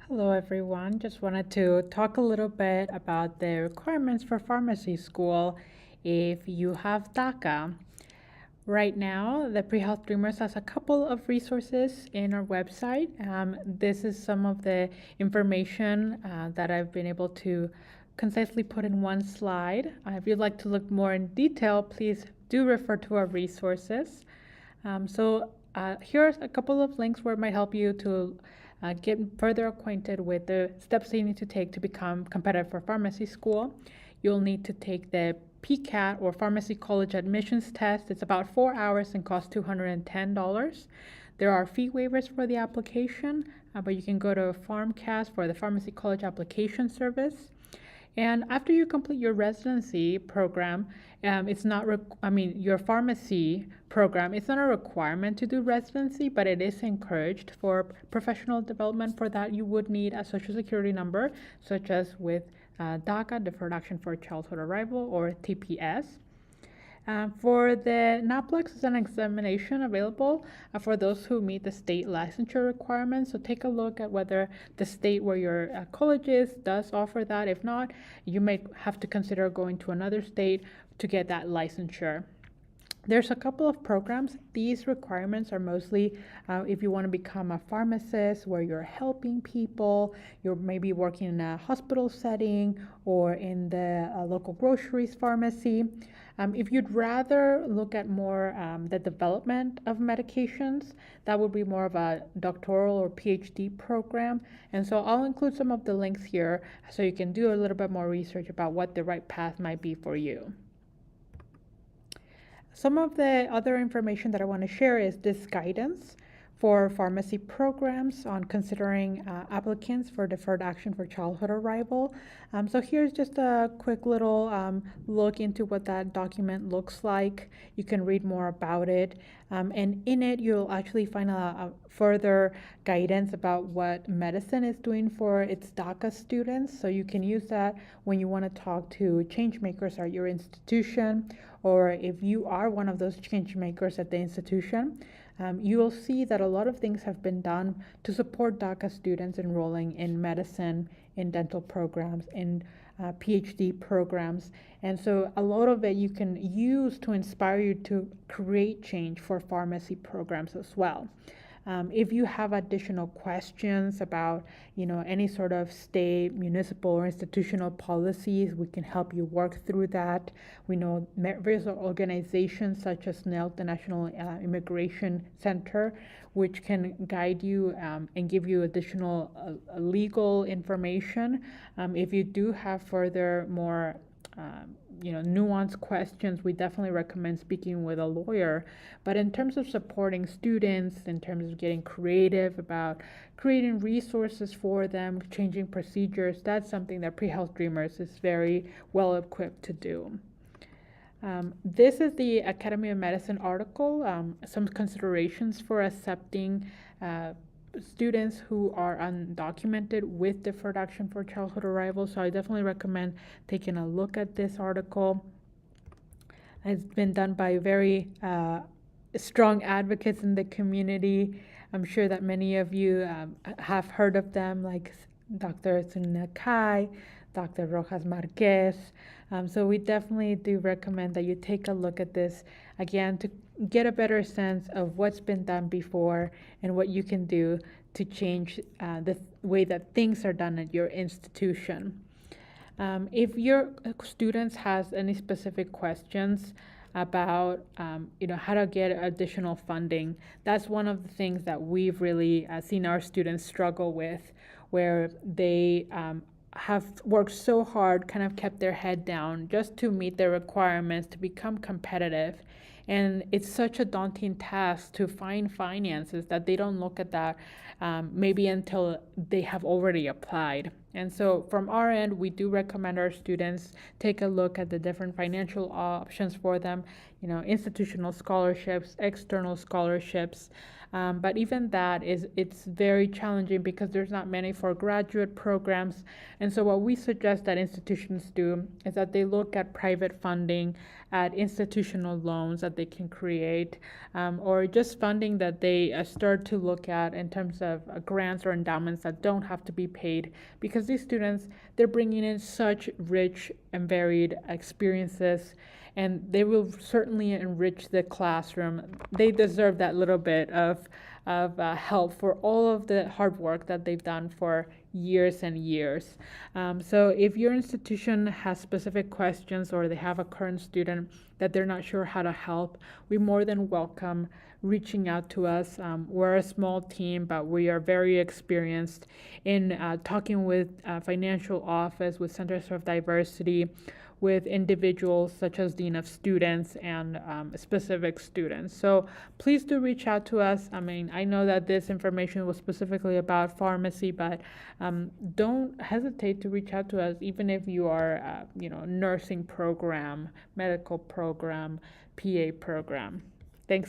Hello, everyone. Just wanted to talk a little bit about the requirements for pharmacy school if you have DACA. Right now, the Pre-Health Dreamers has a couple of resources in our website. This is some of the information that I've been able to concisely put in one slide. If you'd like to look more in detail, please do refer to our resources. Here's a couple of links where it might help you to get further acquainted with the steps that you need to take to become competitive for pharmacy school. You'll need to take the PCAT or Pharmacy College Admissions Test. It's about 4 hours and costs $210. There are fee waivers for the application, but you can go to PharmCast for the Pharmacy College Application Service. And after you complete your residency program, it's not, your pharmacy program, it's not a requirement to do residency, but it is encouraged for professional development. For that, you would need a social security number, such as with DACA, Deferred Action for Childhood Arrival, or TPS. For the NAPLEX, is an examination available for those who meet the state licensure requirements. So take a look at whether the state where your college is does offer that. If not, you may have to consider going to another state to get that licensure. There's a couple of programs. These requirements are mostly if you want to become a pharmacist where you're helping people, you're maybe working in a hospital setting or in the local groceries pharmacy. If you'd rather look at more the development of medications, that would be more of a doctoral or PhD program. And so I'll include some of the links here so you can do a little bit more research about what the right path might be for you. Some of the other information that I want to share is this guidance for pharmacy programs on considering applicants for deferred action for childhood arrival. So here's just a quick little look into what that document looks like. You can read more about it. And in it, you'll actually find a further guidance about what medicine is doing for its DACA students. So you can use that when you want to talk to change makers at your institution, or if you are one of those change makers at the institution. You will see that a lot of things have been done to support DACA students enrolling in medicine, in dental programs, in PhD programs. And so a lot of it you can use to inspire you to create change for pharmacy programs as well. If you have additional questions about, any sort of state, municipal, or institutional policies, we can help you work through that. We know various organizations such as NELC, the National Immigration Center, which can guide you and give you additional legal information. If you do have further more nuanced questions, we definitely recommend speaking with a lawyer. But in terms of supporting students, in terms of getting creative about creating resources for them, changing procedures, that's something that Pre-Health Dreamers is very well equipped to do. This is the Academy of Medicine article, some considerations for accepting students who are undocumented with deferred action for childhood arrival. So I definitely recommend taking a look at this article. It's been done by very strong advocates in the community. I'm sure that many of you have heard of them, like Dr. Sunakai, Dr. Rojas Marquez. So we definitely do recommend that you take a look at this again to get a better sense of what's been done before and what you can do to change the way that things are done at your institution. If your students has any specific questions about how to get additional funding, that's one of the things that we've really seen our students struggle with, where they have worked so hard, kind of kept their head down just to meet their requirements to become competitive. And it's such a daunting task to find finances that they don't look at that maybe until they have already applied. And so from our end, we do recommend our students take a look at the different financial options for them. institutional scholarships, external scholarships. But even that it's very challenging because there's not many for graduate programs. And so what we suggest that institutions do is that they look at private funding, at institutional loans that they can create, or just funding that they start to look at in terms of grants or endowments that don't have to be paid, because these students, they're bringing in such rich and varied experiences, and they will certainly enrich the classroom. They deserve that little bit of help for all of the hard work that they've done for years and years. So if your institution has specific questions or they have a current student that they're not sure how to help, we more than welcome reaching out to us. We're a small team, but we are very experienced in talking with financial office, with Centers for Diversity, with individuals such as Dean of Students and specific students. So please do reach out to us. I mean, I know that this information was specifically about pharmacy, but don't hesitate to reach out to us, even if you are, nursing program, medical program, PA program. Thanks.